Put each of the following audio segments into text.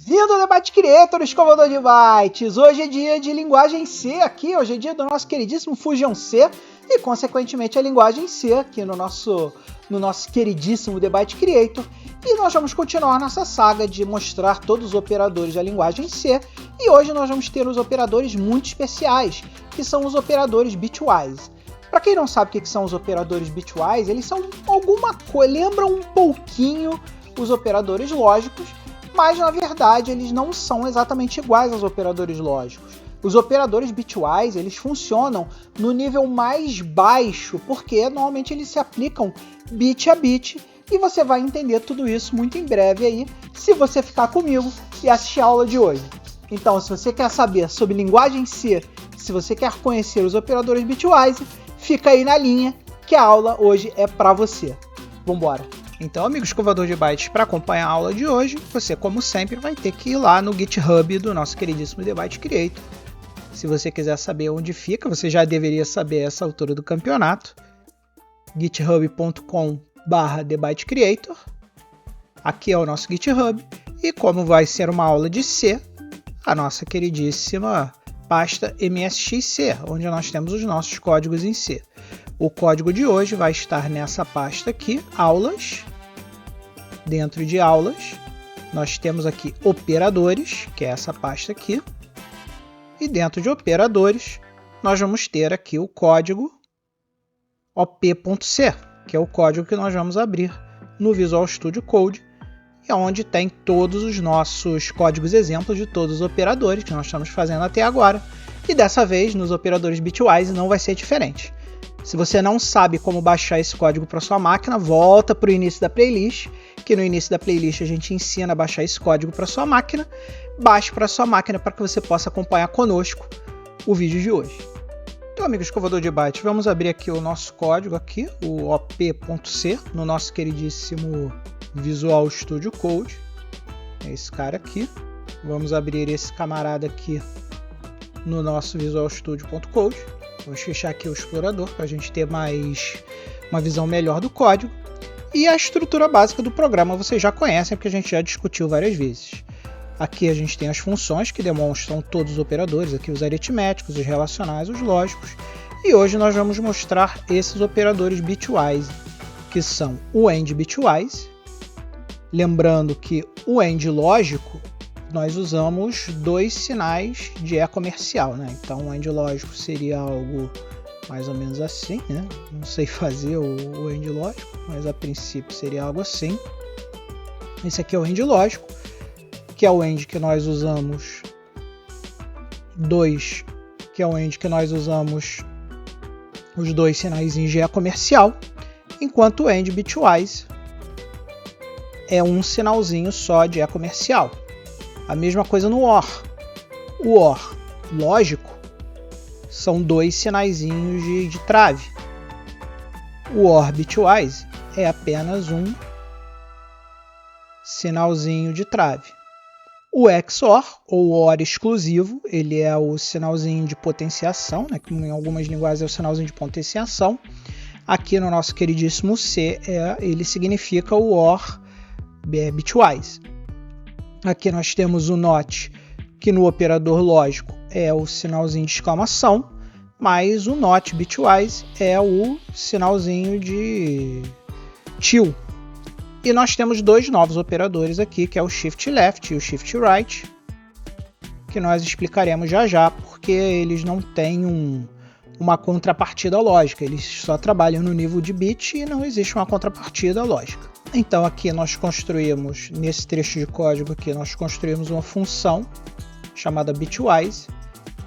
Bem-vindo ao Debate Creator, escovador de bytes! Hoje é dia de linguagem C aqui, hoje é dia do nosso queridíssimo Fusion C e, consequentemente, a linguagem C aqui no nosso queridíssimo Debate Creator. E nós vamos continuar nossa saga de mostrar todos os operadores da linguagem C e hoje nós vamos ter os operadores muito especiais, que são os operadores bitwise. Para quem não sabe o que são os operadores bitwise, eles são lembram um pouquinho os operadores lógicos, mas na verdade eles não são exatamente iguais aos operadores lógicos. Os operadores bitwise eles funcionam no nível mais baixo, porque normalmente eles se aplicam bit a bit, e você vai entender tudo isso muito em breve aí, se você ficar comigo e assistir a aula de hoje. Então, se você quer saber sobre linguagem C, se você quer conhecer os operadores bitwise, fica aí na linha que a aula hoje é para você. Vambora! Então, amigo escovador de bytes, para acompanhar a aula de hoje, você, como sempre, vai ter que ir lá no GitHub do nosso queridíssimo Debate Creator. Se você quiser saber onde fica, você já deveria saber essa altura do campeonato. github.com/debatecreator. Aqui é o nosso GitHub. E como vai ser uma aula de C, a nossa queridíssima pasta MSXC, onde nós temos os nossos códigos em C. O código de hoje vai estar nessa pasta aqui, aulas. Dentro de aulas, nós temos aqui operadores, que é essa pasta aqui. E dentro de operadores, nós vamos ter aqui o código op.c, que é o código que nós vamos abrir no Visual Studio Code, e é onde tem todos os nossos códigos exemplos de todos os operadores que nós estamos fazendo até agora. E dessa vez, nos operadores bitwise, não vai ser diferente. Se você não sabe como baixar esse código para sua máquina, volta para o início da playlist, que no início da playlist a gente ensina a baixar esse código para sua máquina. Baixe para sua máquina para que você possa acompanhar conosco o vídeo de hoje. Então, amigo escovador de bytes, vamos abrir aqui o nosso código aqui, o op.c, no nosso queridíssimo Visual Studio Code. É esse cara aqui. Vamos abrir esse camarada aqui no nosso Visual Studio.code. Vamos fechar aqui o explorador para a gente ter uma visão melhor do código. E a estrutura básica do programa vocês já conhecem, porque a gente já discutiu várias vezes. Aqui a gente tem as funções que demonstram todos os operadores, aqui os aritméticos, os relacionais, os lógicos. E hoje nós vamos mostrar esses operadores bitwise, que são o AND bitwise. Lembrando que o AND lógico, nós usamos dois sinais de E comercial, né? Então o AND lógico seria algo mais ou menos assim, né? Não sei fazer o AND lógico, mas a princípio seria algo assim. Esse aqui é o AND lógico, que é o AND que nós usamos os dois sinais de E comercial, enquanto o AND bitwise é um sinalzinho só de E comercial. A mesma coisa no OR. O OR lógico são dois sinaizinhos de trave. O OR bitwise é apenas um sinalzinho de trave. O XOR, ou OR exclusivo, ele é o sinalzinho de potenciação, né? Que em algumas linguagens é o sinalzinho de potenciação. Aqui no nosso queridíssimo C, ele significa o OR bitwise. Aqui nós temos o NOT, que no operador lógico é o sinalzinho de exclamação, mas o NOT bitwise é o sinalzinho de till. E nós temos dois novos operadores aqui, que é o Shift Left e o Shift Right, que nós explicaremos já já, porque eles não têm uma contrapartida lógica, eles só trabalham no nível de bit e não existe uma contrapartida lógica. Então aqui nós construímos, nesse trecho de código aqui, nós construímos uma função chamada bitwise,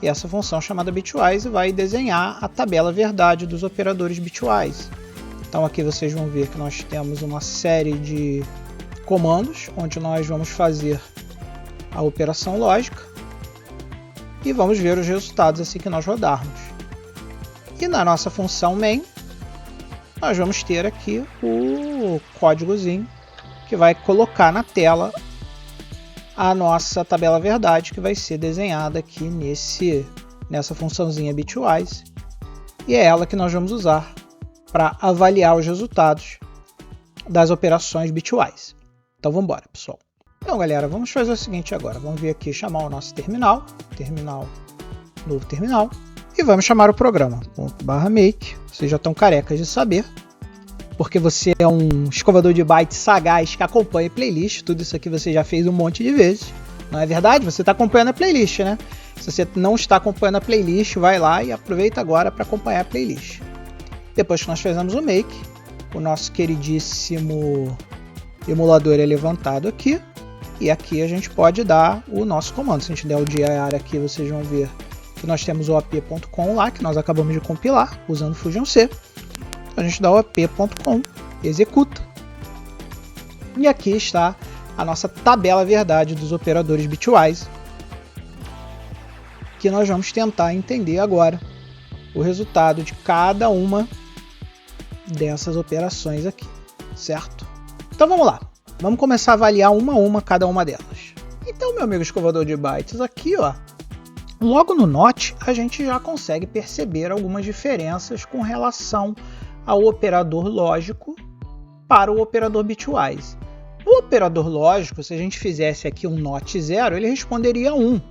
e essa função chamada bitwise vai desenhar a tabela verdade dos operadores bitwise. Então aqui vocês vão ver que nós temos uma série de comandos, onde nós vamos fazer a operação lógica, e vamos ver os resultados assim que nós rodarmos. E na nossa função main, nós vamos ter aqui o códigozinho que vai colocar na tela a nossa tabela verdade, que vai ser desenhada aqui nessa funçãozinha bitwise, e é ela que nós vamos usar para avaliar os resultados das operações bitwise. Então vamos embora, pessoal. Então, galera, vamos fazer o seguinte agora. Vamos vir aqui chamar o nosso terminal, novo terminal, e vamos chamar o programa. .make, vocês já estão carecas de saber, porque você é um escovador de bytes sagaz que acompanha playlist. Tudo isso aqui você já fez um monte de vezes, não é verdade? Você está acompanhando a playlist, né? Se você não está acompanhando a playlist, vai lá e aproveita agora para acompanhar a playlist. Depois que nós fizemos o make, o nosso queridíssimo emulador é levantado aqui, e aqui a gente pode dar o nosso comando. Se a gente der o dir aqui, vocês vão ver que nós temos o op.com lá, que nós acabamos de compilar usando Fusion C. Então a gente dá o op.com, executa, e aqui está a nossa tabela verdade dos operadores bitwise, que nós vamos tentar entender agora o resultado de cada uma dessas operações aqui, certo? Então vamos lá, vamos começar a avaliar uma a uma cada uma delas. Então, meu amigo escovador de bytes, aqui ó, logo no NOT a gente já consegue perceber algumas diferenças com relação ao operador lógico para o operador bitwise. O operador lógico, se a gente fizesse aqui um NOT 0, ele responderia 1,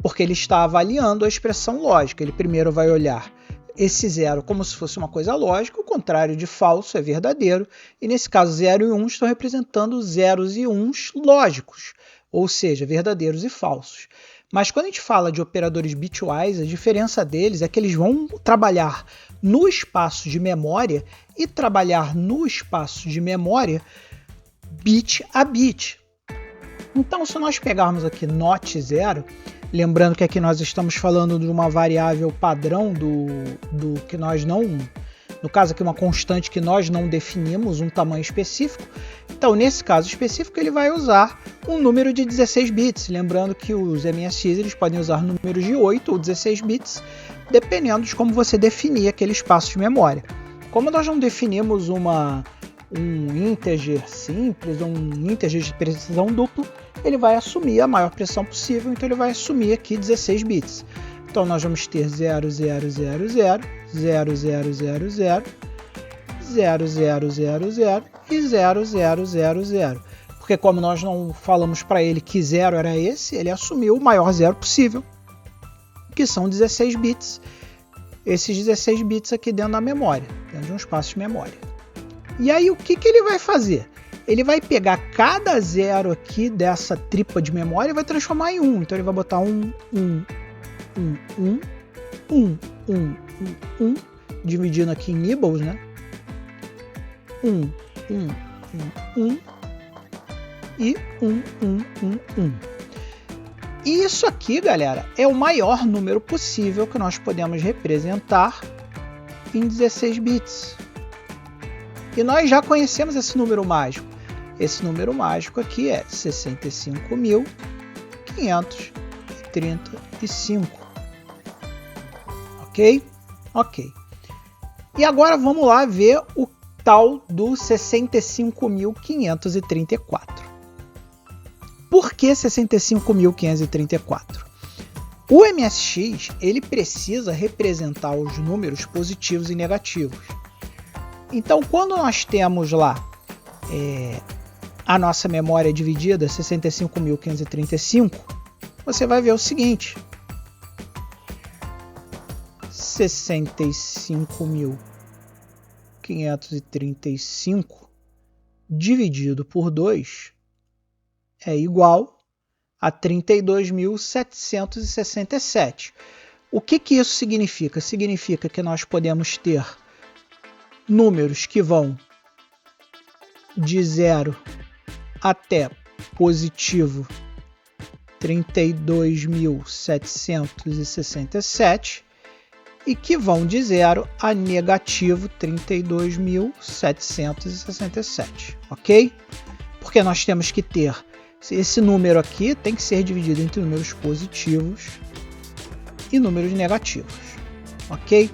porque ele está avaliando a expressão lógica. Ele primeiro vai olhar esse 0 como se fosse uma coisa lógica, o contrário de falso é verdadeiro, e nesse caso 0 e 1 estão representando zeros e uns lógicos, ou seja, verdadeiros e falsos. Mas quando a gente fala de operadores bitwise, a diferença deles é que eles vão trabalhar no espaço de memória e trabalhar no espaço de memória bit a bit. Então, se nós pegarmos aqui NOT 0, lembrando que aqui nós estamos falando de uma variável padrão do que nós não, no caso aqui uma constante que nós não definimos um tamanho específico. Então, nesse caso específico, ele vai usar um número de 16 bits. Lembrando que os MSX eles podem usar números de 8 ou 16 bits, dependendo de como você definir aquele espaço de memória. Como nós não definimos um integer simples, um integer de precisão dupla, ele vai assumir a maior precisão possível, então ele vai assumir aqui 16 bits. Então nós vamos ter 0, 0, 0, 0, 0, 0, 0, 0, 0, 0, 0, 0 e 0, 0, 0, 0. Porque como nós não falamos para ele que 0 era esse, ele assumiu o maior zero possível, que são 16 bits. Esses 16 bits aqui dentro da memória, dentro de um espaço de memória. E aí o que ele vai fazer? Ele vai pegar cada zero aqui dessa tripa de memória e vai transformar em 1. Então ele vai botar 1, 1, 1, 1, 1, 1, 1, 1, dividindo aqui em nibbles, né? 1, 1, 1, 1 e 1, 1, 1, 1. E isso aqui, galera, é o maior número possível que nós podemos representar em 16 bits. E nós já conhecemos esse número mágico. Esse número mágico aqui é 65.535. Ok? Ok. E agora vamos lá ver o tal do 65.534. Por que 65.534? O MSX ele precisa representar os números positivos e negativos. Então, quando nós temos lá a nossa memória dividida, 65.535, você vai ver o seguinte: 65.535 dividido por 2 é igual a 32.767. O que isso significa? Significa que nós podemos ter números que vão de 0 até positivo 32.767 e que vão de 0 a negativo 32.767, ok? Porque nós temos que ter esse número aqui tem que ser dividido entre números positivos e números negativos, ok?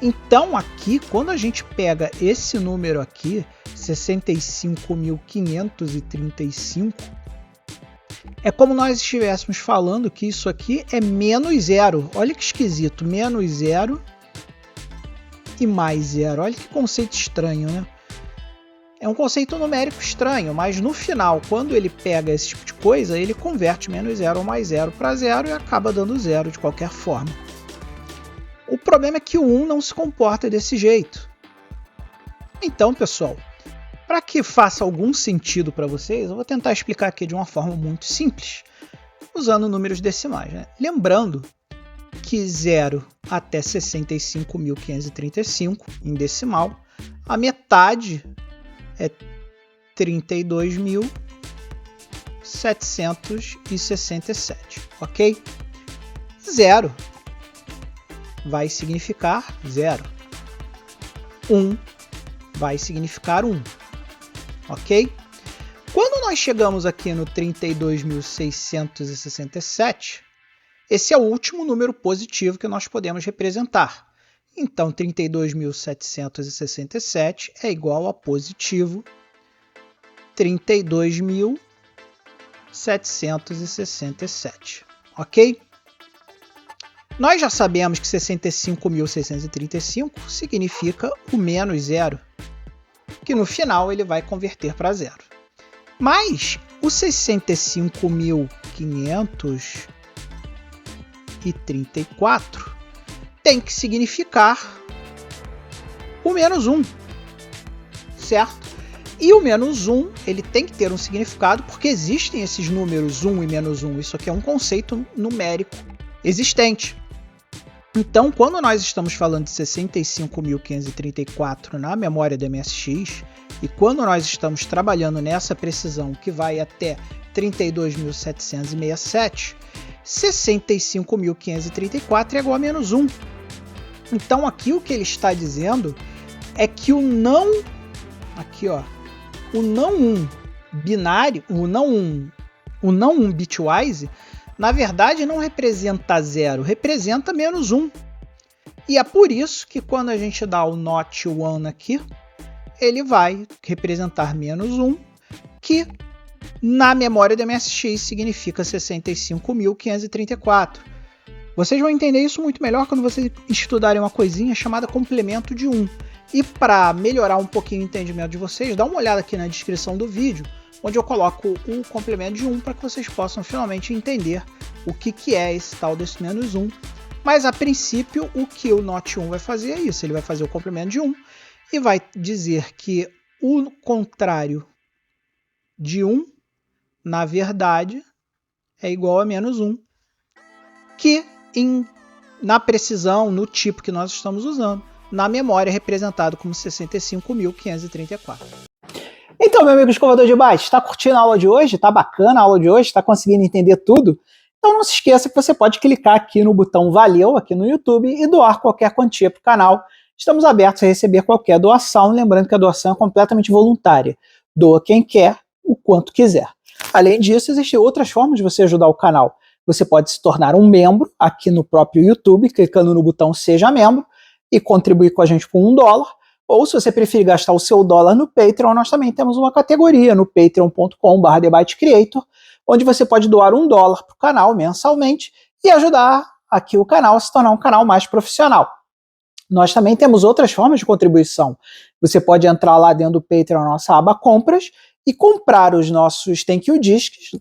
Então aqui, quando a gente pega esse número aqui, 65.535, é como nós estivéssemos falando que isso aqui é menos zero. Olha que esquisito, menos zero e mais zero. Olha que conceito estranho, né? É um conceito numérico estranho, mas no final, quando ele pega esse tipo de coisa, ele converte menos 0 ou mais 0 para 0 e acaba dando 0 de qualquer forma. O problema é que o 1 não se comporta desse jeito. Então, pessoal, para que faça algum sentido para vocês, eu vou tentar explicar aqui de uma forma muito simples, usando números decimais, né? Lembrando que 0 até 65.535 em decimal, a metade é 32.767, ok? 0 vai significar 0. 1 vai significar 1, ok? Quando nós chegamos aqui no 32.667, esse é o último número positivo que nós podemos representar. Então, 32.767 é igual a positivo 32.767, ok? Nós já sabemos que 65.635 significa o menos 0, que no final ele vai converter para 0. Mas o 65.534 tem que significar o menos 1, certo? E o menos 1 ele tem que ter um significado porque existem esses números 1 e menos 1. Isso aqui é um conceito numérico existente. Então, quando nós estamos falando de 65.534 na memória do MSX, e quando nós estamos trabalhando nessa precisão que vai até 32.767, 65.534 é igual a menos 1. Então, aqui o que ele está dizendo é que o não 1 binário, o não 1 bitwise, na verdade não representa 0, representa menos 1. E é por isso que quando a gente dá o not 1 aqui, ele vai representar menos 1, que na memória do MSX significa 65.534. Vocês vão entender isso muito melhor quando vocês estudarem uma coisinha chamada complemento de 1. E para melhorar um pouquinho o entendimento de vocês, dá uma olhada aqui na descrição do vídeo, onde eu coloco o complemento de 1 para que vocês possam finalmente entender o que é esse tal desse menos 1. Mas a princípio o que o not 1 vai fazer é isso, ele vai fazer o complemento de 1 e vai dizer que o contrário de 1, na verdade, é igual a menos 1, que na precisão, no tipo que nós estamos usando, na memória é representado como 65.534. Então, meu amigo escovador de bytes, está curtindo a aula de hoje? Está bacana a aula de hoje? Está conseguindo entender tudo? Então não se esqueça que você pode clicar aqui no botão Valeu, aqui no YouTube, e doar qualquer quantia para o canal. Estamos abertos a receber qualquer doação, lembrando que a doação é completamente voluntária. Doa quem quer, o quanto quiser. Além disso, existem outras formas de você ajudar o canal. Você pode se tornar um membro aqui no próprio YouTube, clicando no botão Seja Membro, e contribuir com a gente com $1. Ou se você preferir gastar o seu dólar no Patreon, nós também temos uma categoria no patreon.com/TheByteCreator, onde você pode doar $1 para o canal mensalmente e ajudar aqui o canal a se tornar um canal mais profissional. Nós também temos outras formas de contribuição. Você pode entrar lá dentro do Patreon, na nossa aba Compras, e comprar os nossos Thank You Discs,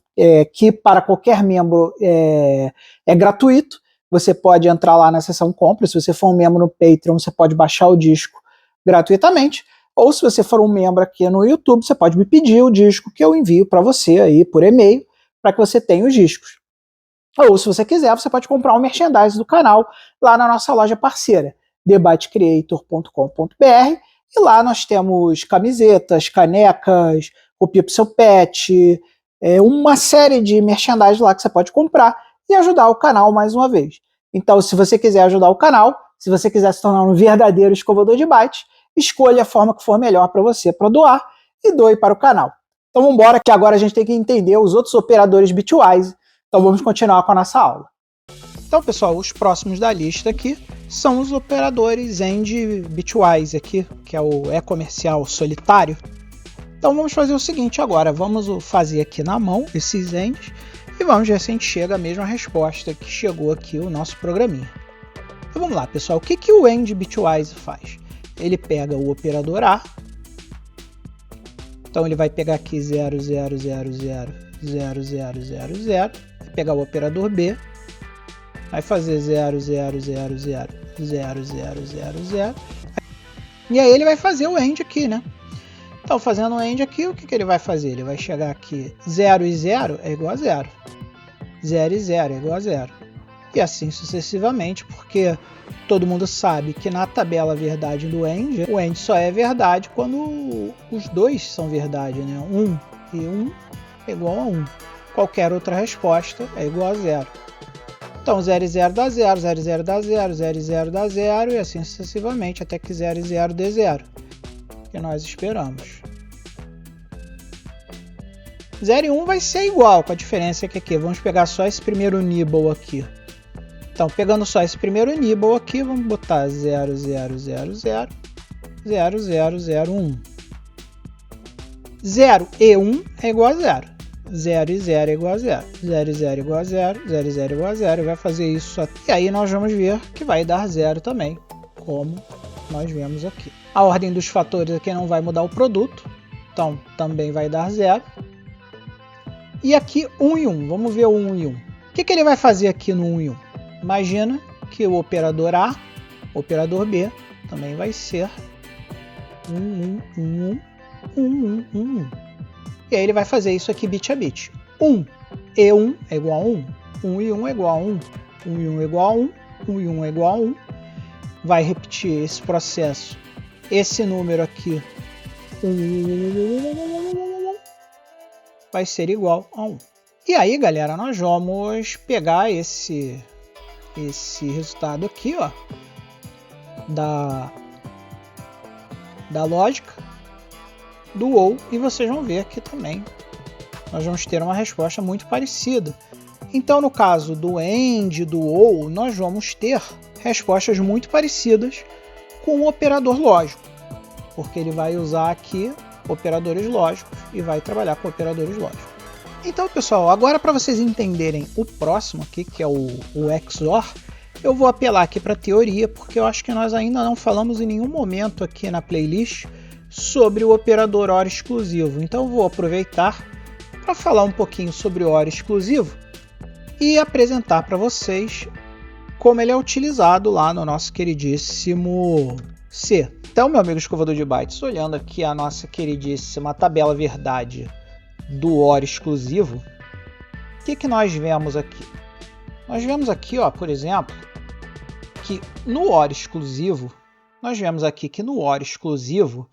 que para qualquer membro é gratuito. Você pode entrar lá na seção Compras. Se você for um membro no Patreon, você pode baixar o disco gratuitamente. Ou se você for um membro aqui no YouTube, você pode me pedir o disco que eu envio para você aí por e-mail, para que você tenha os discos. Ou se você quiser, você pode comprar um merchandise do canal lá na nossa loja parceira, thebytecreator.com.br, e lá nós temos camisetas, canecas, roupinha para o seu pet, uma série de merchandise lá que você pode comprar e ajudar o canal mais uma vez. Então, se você quiser ajudar o canal, se você quiser se tornar um verdadeiro escovador de bytes, escolha a forma que for melhor para você para doar e doe para o canal. Então vamos embora, que agora a gente tem que entender os outros operadores bitwise. Então vamos continuar com a nossa aula. Então, pessoal, os próximos da lista aqui são os operadores AND bitwise aqui, que é o comercial solitário. Então vamos fazer o seguinte agora, vamos fazer aqui na mão esses ANDs e vamos ver se a gente chega à mesma resposta que chegou aqui o nosso programinha. Então vamos lá, pessoal, o que o AND bitwise faz? Ele pega o operador A Então ele vai pegar aqui 0, 0, 0, 0, 0, 0, 0, 0, vai pegar o operador B, vai fazer 0, 0, 0, 0, 0, 0, 0, 0, e aí ele vai fazer o AND aqui, né? Então fazendo o AND aqui, o que ele vai fazer? Ele vai chegar aqui, 0 e 0 é igual a 0, 0 e 0 é igual a 0, e assim sucessivamente, porque todo mundo sabe que na tabela verdade do AND, o AND só é verdade quando os dois são verdade, né? 1 e 1 é igual a 1. Qualquer outra resposta é igual a 0. Então 0 e 0 dá 0, 0 e 0 dá 0, 0 e 0 dá 0 e assim sucessivamente até que 0 e 0 dê 0. Que nós esperamos. 0 e 1 vai ser igual, com a diferença que aqui, vamos pegar só esse primeiro nibble aqui. Então, pegando só esse primeiro nibble aqui, vamos botar 0, 0, 0, 0, 0, 0, 0, 1. 0 e 1 é igual a 0. 0 e 0 é igual a 0. 0 e 0 é igual a 0. 0 e 0 é igual a 0. Vai fazer isso aqui. E aí nós vamos ver que vai dar 0 também, como nós vemos aqui. A ordem dos fatores aqui não vai mudar o produto. Então, também vai dar 0. E aqui 1 e 1. Vamos ver o 1 e 1. O que ele vai fazer aqui no 1 e 1? Imagina que o operador A, o operador B, também vai ser 1, 1, 1, 1, 1, 1, 1. E aí ele vai fazer isso aqui bit a bit. 1 e 1 é igual a 1. 1 e 1 é igual a 1. 1 e 1 é igual a 1. 1 e 1 é igual a 1. Vai repetir esse processo. Esse número aqui, 1, vai ser igual a 1. E aí, galera, nós vamos pegar esse resultado aqui, ó, da lógica do OR, e vocês vão ver que também nós vamos ter uma resposta muito parecida. Então, no caso do AND, do OR, nós vamos ter respostas muito parecidas com o operador lógico, porque ele vai usar aqui operadores lógicos e vai trabalhar com operadores lógicos. Então, pessoal, agora para vocês entenderem o próximo aqui, que é o XOR, eu vou apelar aqui para a teoria, porque eu acho que nós ainda não falamos em nenhum momento aqui na playlist sobre o operador OR exclusivo. Então, eu vou aproveitar para falar um pouquinho sobre o OR exclusivo e apresentar para vocês como ele é utilizado lá no nosso queridíssimo C. Então, meu amigo escovador de bytes, olhando aqui a nossa queridíssima tabela verdade do OR exclusivo, o que nós vemos aqui? Nós vemos aqui, ó, por exemplo, que no OR exclusivo, nós vemos aqui que no OR exclusivo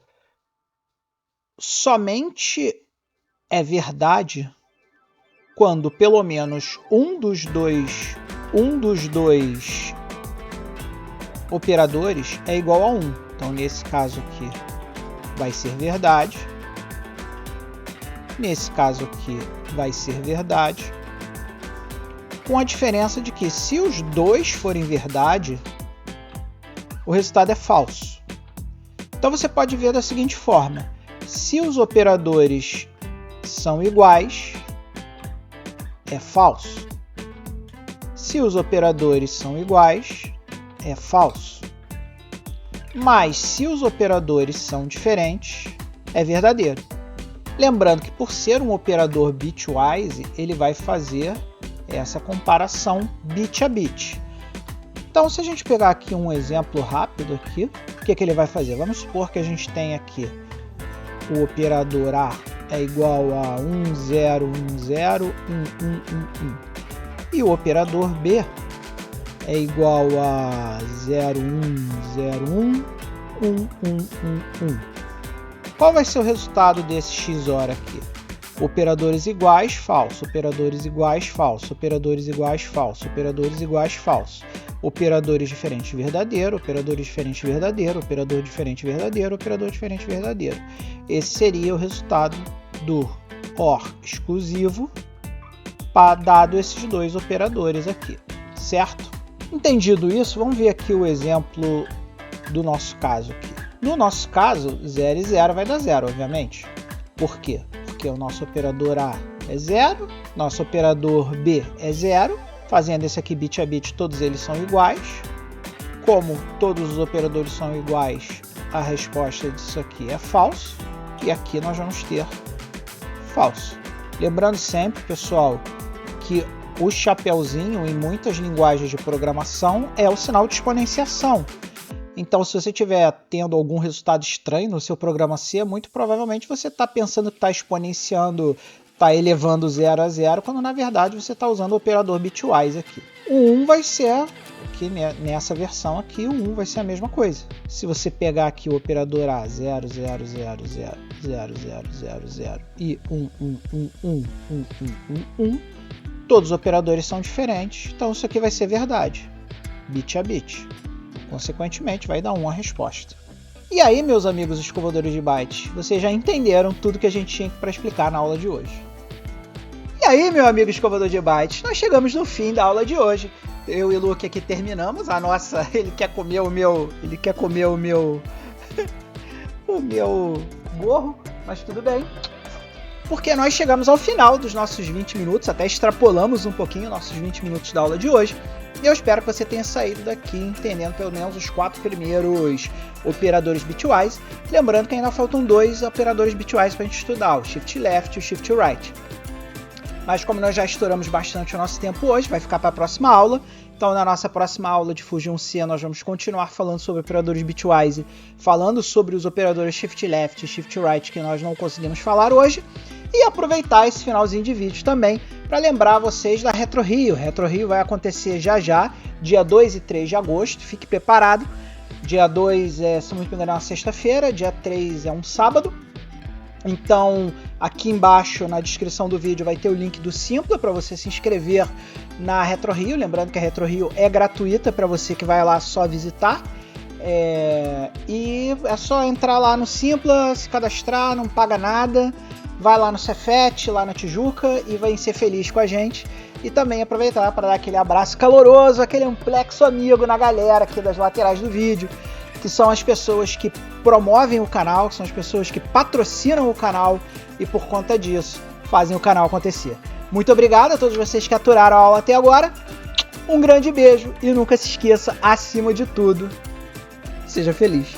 somente é verdade quando pelo menos um dos dois operadores é igual a 1. Então, nesse caso aqui, vai ser verdade. Nesse caso aqui, vai ser verdade. Com a diferença de que, se os dois forem verdade, o resultado é falso. Então, você pode ver da seguinte forma. Se os operadores são iguais, é falso. Se os operadores são iguais, é falso. Mas se os operadores são diferentes, é verdadeiro. Lembrando que por ser um operador bitwise, ele vai fazer essa comparação bit a bit. Então, se a gente pegar aqui um exemplo rápido aqui, o que ele vai fazer? Vamos supor que a gente tem aqui o operador A é igual a 1, 0, 1, 0, 1, 1, 1, 1. E o operador B é igual a 0, 1, 0, 1, 1, 1, 1, 1. Qual vai ser o resultado desse XOR aqui? Operadores iguais, falso. Operadores iguais, falso. Operadores iguais, falso. Operadores iguais, falso. Operadores diferentes, verdadeiro. Operadores diferentes, verdadeiro. Operador diferente, verdadeiro. Operador diferente, verdadeiro. Esse seria o resultado do OR exclusivo, dado esses dois operadores aqui, certo? Entendido isso, vamos ver aqui o exemplo do nosso caso aqui. No nosso caso, 0 e 0 vai dar 0, obviamente. Por quê? Porque o nosso operador A é 0, nosso operador B é 0. Fazendo esse aqui bit a bit, todos eles são iguais. Como todos os operadores são iguais, a resposta disso aqui é falso. e aqui nós vamos ter falso. Lembrando sempre, pessoal, que o chapeuzinho em muitas linguagens de programação é o sinal de exponenciação. Então, se você estiver tendo algum resultado estranho no seu programa C, muito provavelmente você está pensando que está exponenciando, está elevando 0 a 0, quando na verdade você está usando o operador bitwise aqui. O 1 vai ser, aqui nessa versão aqui, o 1 vai ser a mesma coisa. Se você pegar aqui o operador A, 0, 0, 0, 0, 0, 0, 0, 0 e 1, 1, 1, 1, 1, 1, 1, 1, todos os operadores são diferentes, então isso aqui vai ser verdade, bit a bit. Consequentemente, vai dar 1 a resposta. E aí, meus amigos escovadores de bytes, vocês já entenderam tudo que a gente tinha para explicar na aula de hoje. E aí, meu amigo escovador de bytes, nós chegamos no fim da aula de hoje. Eu e o Luke aqui terminamos. A nossa, ele quer comer o meu o meu gorro, mas tudo bem. Porque nós chegamos ao final dos nossos 20 minutos, até extrapolamos um pouquinho nossos 20 minutos da aula de hoje. E eu espero que você tenha saído daqui entendendo pelo menos os 4 primeiros operadores bitwise. Lembrando que ainda faltam 2 operadores bitwise para a gente estudar, o Shift Left e o Shift Right. Mas como nós já estouramos bastante o nosso tempo hoje, vai ficar para a próxima aula. Então, na nossa próxima aula de Fusion C, nós vamos continuar falando sobre operadores bitwise, falando sobre os operadores Shift Left e Shift Right que nós não conseguimos falar hoje. E aproveitar esse finalzinho de vídeo também para lembrar vocês da Retro Rio. Retro Rio vai acontecer já, dia 2 e 3 de agosto, fique preparado. Dia 2 se não me engano, é uma sexta-feira, dia 3 é um sábado. Então, aqui embaixo na descrição do vídeo vai ter o link do Simpla para você se inscrever na Retro Rio. Lembrando que a Retro Rio é gratuita para você que vai lá só visitar. E é só entrar lá no Simpla, se cadastrar, não paga nada. Vai lá no Cefet, lá na Tijuca e vai ser feliz com a gente. E também aproveitar para dar aquele abraço caloroso, aquele amplexo amigo na galera aqui das laterais do vídeo, que são as pessoas que promovem o canal, que são as pessoas que patrocinam o canal e por conta disso fazem o canal acontecer. Muito obrigado a todos vocês que aturaram a aula até agora. Um grande beijo e nunca se esqueça, acima de tudo, seja feliz.